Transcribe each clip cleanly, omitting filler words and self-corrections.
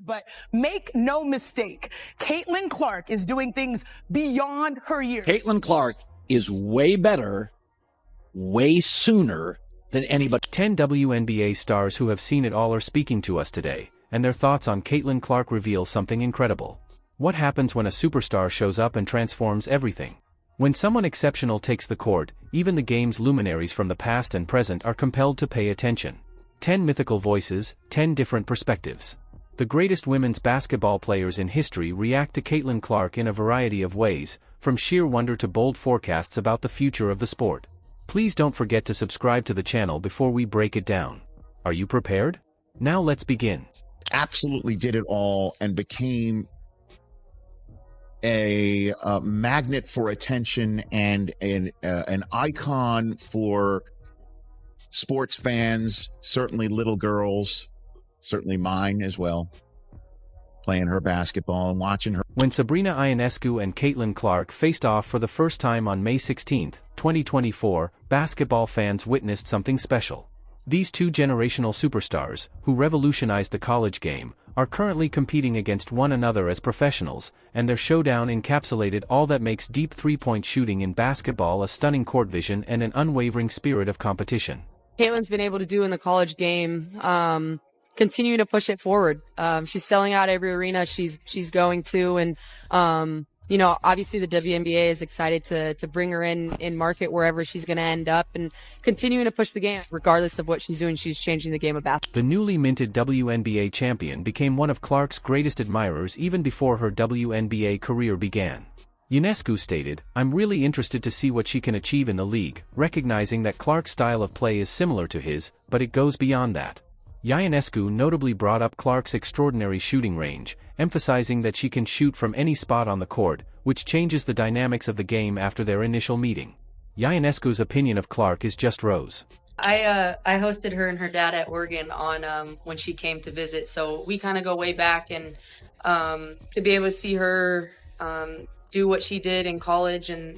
But make no mistake, Caitlin Clark is doing things beyond her years. Caitlin Clark is way better, way sooner than anybody. 10 WNBA stars who have seen it all are speaking to us today, and their thoughts on Caitlin Clark reveal something incredible. What happens when a superstar shows up and transforms everything? When someone exceptional takes the court, even the game's luminaries from the past and present are compelled to pay attention. 10 mythical voices, 10 different perspectives. The greatest women's basketball players in history react to Caitlin Clark in a variety of ways, from sheer wonder to bold forecasts about the future of the sport. Please don't forget to subscribe to the channel before we break it down. Are you prepared? Now let's begin. Absolutely did it all and became a magnet for attention and an icon for sports fans, certainly little girls, certainly mine as well, playing her basketball and watching her. When Sabrina Ionescu and Caitlin Clark faced off for the first time on May 16, 2024, basketball fans witnessed something special. These two generational superstars, who revolutionized the college game, are currently competing against one another as professionals, and their showdown encapsulated all that makes deep three-point shooting in basketball: a stunning court vision and an unwavering spirit of competition. Caitlin's been able to do in the college game, continue to push it forward. She's selling out every arena she's going to, and obviously the WNBA is excited to bring her in market wherever she's going to end up, and continuing to push the game. Regardless of what she's doing, she's changing the game of basketball. The newly minted WNBA champion became one of Clark's greatest admirers even before her WNBA career began. Ionescu stated, "I'm really interested to see what she can achieve in the league, recognizing that Clark's style of play is similar to his, but it goes beyond that." Ionescu notably brought up Clark's extraordinary shooting range, emphasizing that she can shoot from any spot on the court, which changes the dynamics of the game after their initial meeting. Ionescu's opinion of Clark is just rose. I hosted her and her dad at Oregon on when she came to visit, so we kind of go way back, and to be able to see her do what she did in college, and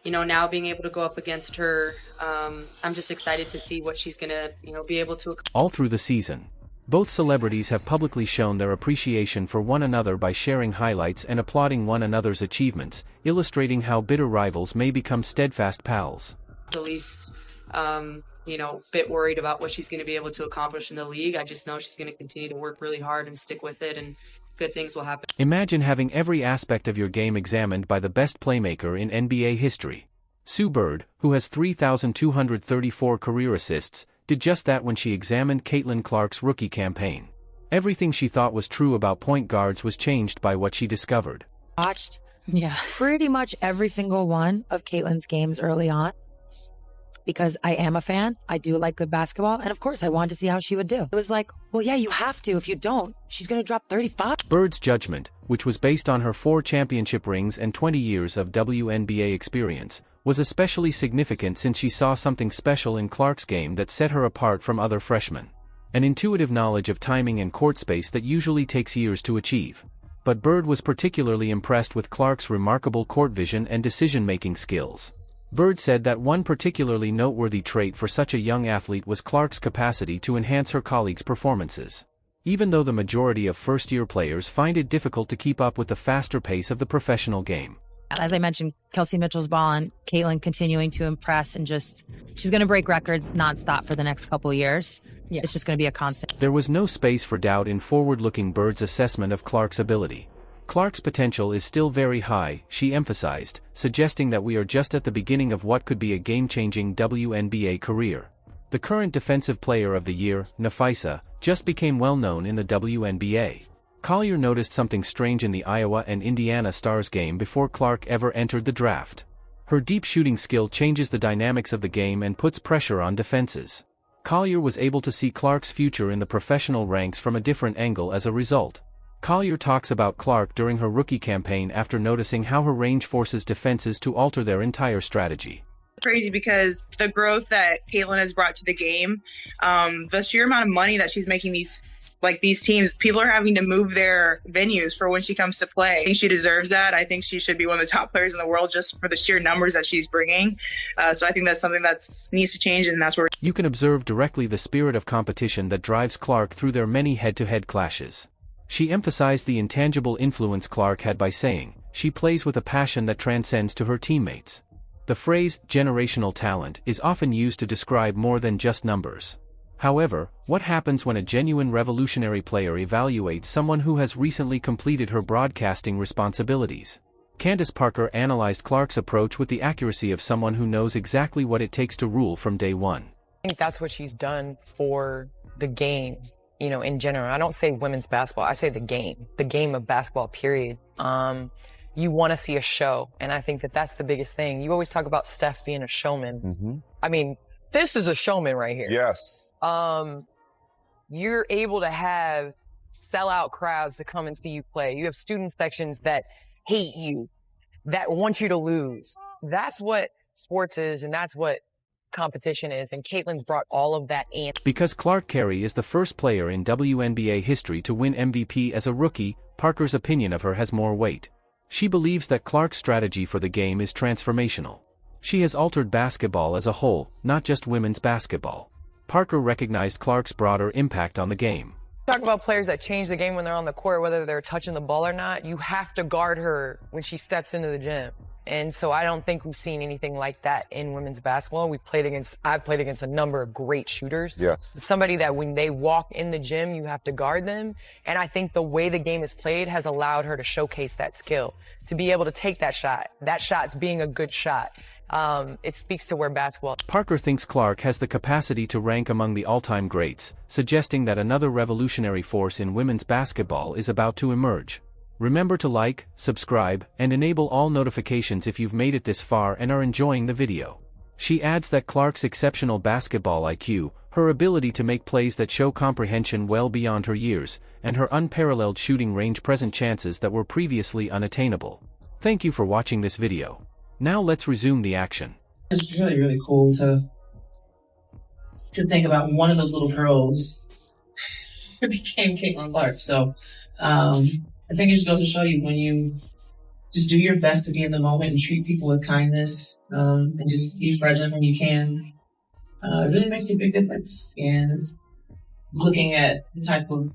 now being able to go up against her, I'm just excited to see what she's gonna be able to. All through the season, both celebrities have publicly shown their appreciation for one another by sharing highlights and applauding one another's achievements, illustrating how bitter rivals may become steadfast pals. At least, bit worried about what she's going to be able to accomplish in the league. I just know she's going to continue to work really hard and stick with it, and good things will happen. Imagine having every aspect of your game examined by the best playmaker in NBA history. Sue Bird, who has 3,234 career assists, did just that when she examined Caitlin Clark's rookie campaign. Everything she thought was true about point guards was changed by what she discovered. Watched pretty much every single one of Caitlin's games early on, because I am a fan. I do like good basketball, and of course I wanted to see how she would do. It was like, well, yeah, you have to. If you don't, she's going to drop 35. Bird's judgment, which was based on her 4 championship rings and 20 years of WNBA experience, was especially significant since she saw something special in Clark's game that set her apart from other freshmen. An intuitive knowledge of timing and court space that usually takes years to achieve. But Bird was particularly impressed with Clark's remarkable court vision and decision-making skills. Bird said that one particularly noteworthy trait for such a young athlete was Clark's capacity to enhance her colleagues' performances. Even though the majority of first-year players find it difficult to keep up with the faster pace of the professional game. As I mentioned, Kelsey Mitchell's ball and Caitlin continuing to impress, and she's going to break records nonstop for the next couple of years. Yeah. It's just going to be a constant. There was no space for doubt in forward-looking Bird's assessment of Clark's ability. Clark's potential is still very high, she emphasized, suggesting that we are just at the beginning of what could be a game-changing WNBA career. The current Defensive Player of the Year, Nafisa, just became well-known in the WNBA. Collier noticed something strange in the Iowa and Indiana Stars game before Clark ever entered the draft. Her deep shooting skill changes the dynamics of the game and puts pressure on defenses. Collier was able to see Clark's future in the professional ranks from a different angle as a result. Collier talks about Clark during her rookie campaign after noticing how her range forces defenses to alter their entire strategy. Crazy because the growth that Caitlin has brought to the game, the sheer amount of money that she's making these teams, people are having to move their venues for when she comes to play. I think she deserves that. I think she should be one of the top players in the world just for the sheer numbers that she's bringing. So I think that's something that needs to change, and that's where you can observe directly the spirit of competition that drives Clark through their many head-to-head clashes. She emphasized the intangible influence Clark had by saying, "She plays with a passion that transcends to her teammates." The phrase, generational talent, is often used to describe more than just numbers. However, what happens when a genuine revolutionary player evaluates someone who has recently completed her broadcasting responsibilities? Candace Parker analyzed Clark's approach with the accuracy of someone who knows exactly what it takes to rule from day one. I think that's what she's done for the game, you know, in general. I don't say women's basketball, I say the game of basketball, period. You want to see a show, and I think that that's the biggest thing. You always talk about Steph being a showman. Mm-hmm. I mean, this is a showman right here. Yes. You're able to have sellout crowds to come and see you play. You have student sections that hate you, that want you to lose. That's what sports is, and that's what competition is, and Caitlin's brought all of that in. Because Clark Carey is the first player in WNBA history to win MVP as a rookie, Parker's opinion of her has more weight. She believes that Clark's strategy for the game is transformational. She has altered basketball as a whole, not just women's basketball. Parker recognized Clark's broader impact on the game. Talk about players that change the game when they're on the court, whether they're touching the ball or not. You have to guard her when she steps into the gym. And so I don't think we've seen anything like that in women's basketball. I've played against a number of great shooters. Yes. Somebody that when they walk in the gym, you have to guard them. And I think the way the game is played has allowed her to showcase that skill, to be able to take that shot. That shot's being a good shot. It speaks to where basketball. Parker thinks Clark has the capacity to rank among the all-time greats, suggesting that another revolutionary force in women's basketball is about to emerge. Remember to like, subscribe, and enable all notifications if you've made it this far and are enjoying the video. She adds that Clark's exceptional basketball IQ, her ability to make plays that show comprehension well beyond her years, and her unparalleled shooting range present chances that were previously unattainable. Thank you for watching this video. Now let's resume the action. It's really, really cool to think about one of those little girls became Caitlin Clark. So I think it just goes to show you, when you just do your best to be in the moment and treat people with kindness, and just be present when you can, it really makes a big difference. And looking at the type of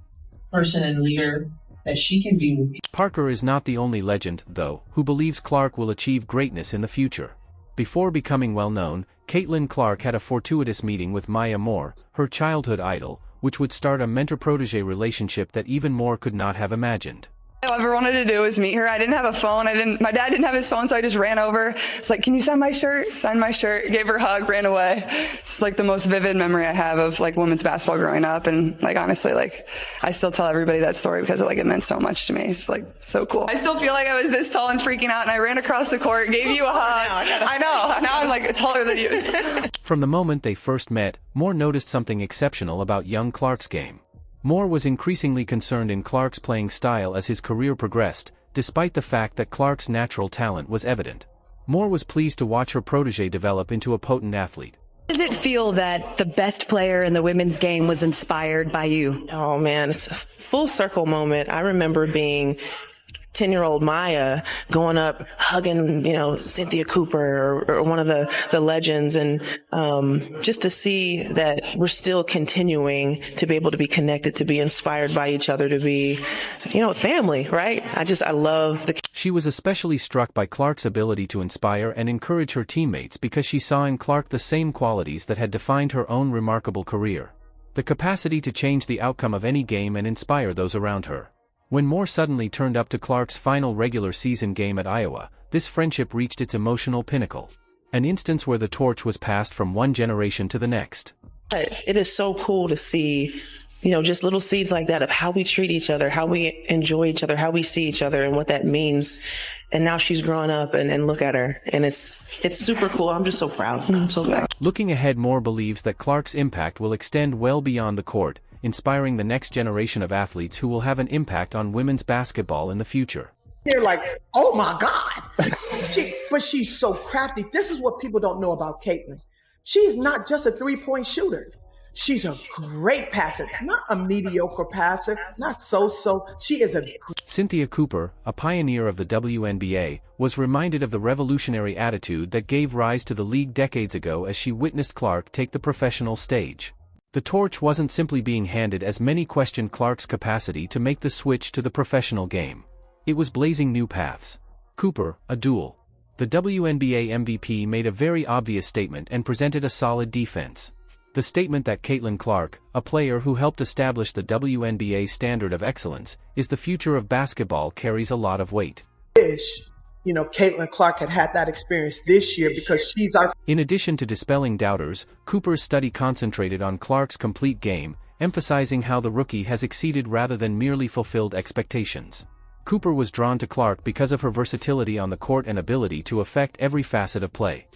person and leader that she can be with people. Parker is not the only legend, though, who believes Clark will achieve greatness in the future. Before becoming well-known, Caitlin Clark had a fortuitous meeting with Maya Moore, her childhood idol, which would start a mentor-protege relationship that even Moore could not have imagined. All I ever wanted to do was meet her. I didn't have a phone. My dad didn't have his phone, so I just ran over. It's like, "Can you sign my shirt?" Signed my shirt, gave her a hug, ran away. It's like the most vivid memory I have of like women's basketball growing up. And like, honestly, like I still tell everybody that story because it meant so much to me. It's like so cool. I still feel like I was this tall and freaking out, and I ran across the court, gave you a hug. I know. Now I'm like taller than you. From the moment they first met, Moore noticed something exceptional about young Clark's game. Moore was increasingly concerned in Clark's playing style as his career progressed, despite the fact that Clark's natural talent was evident. Moore was pleased to watch her protege develop into a potent athlete. Does it feel that the best player in the women's game was inspired by you? Oh man, it's a full circle moment. I remember being 10-year-old Maya going up, hugging, Cynthia Cooper or one of the legends. And just to see that we're still continuing to be able to be connected, to be inspired by each other, to be, family, right? I love the... She was especially struck by Clark's ability to inspire and encourage her teammates because she saw in Clark the same qualities that had defined her own remarkable career. The capacity to change the outcome of any game and inspire those around her. When Moore suddenly turned up to Clark's final regular season game at Iowa, this friendship reached its emotional pinnacle. An instance where the torch was passed from one generation to the next. It is so cool to see, just little seeds like that of how we treat each other, how we enjoy each other, how we see each other, and what that means. And now she's growing up, and look at her. And it's super cool. I'm just so proud. I'm so proud. Looking ahead, Moore believes that Clark's impact will extend well beyond the court, inspiring the next generation of athletes who will have an impact on women's basketball in the future. They're like, "Oh my God." But she's so crafty. This is what people don't know about Caitlin. She's not just a three-point shooter. She's a great passer, not a mediocre passer, not so-so. She is a... Cynthia Cooper, a pioneer of the WNBA, was reminded of the revolutionary attitude that gave rise to the league decades ago as she witnessed Clark take the professional stage. The torch wasn't simply being handed as many questioned Clark's capacity to make the switch to the professional game. It was blazing new paths. Cooper, a duel. The WNBA MVP made a very obvious statement and presented a solid defense. The statement that Caitlin Clark, a player who helped establish the WNBA standard of excellence, is the future of basketball carries a lot of weight. Caitlin Clark had that experience this year because she's our... In addition to dispelling doubters, Cooper's study concentrated on Clark's complete game, emphasizing how the rookie has exceeded rather than merely fulfilled expectations. Cooper was drawn to Clark because of her versatility on the court and ability to affect every facet of play.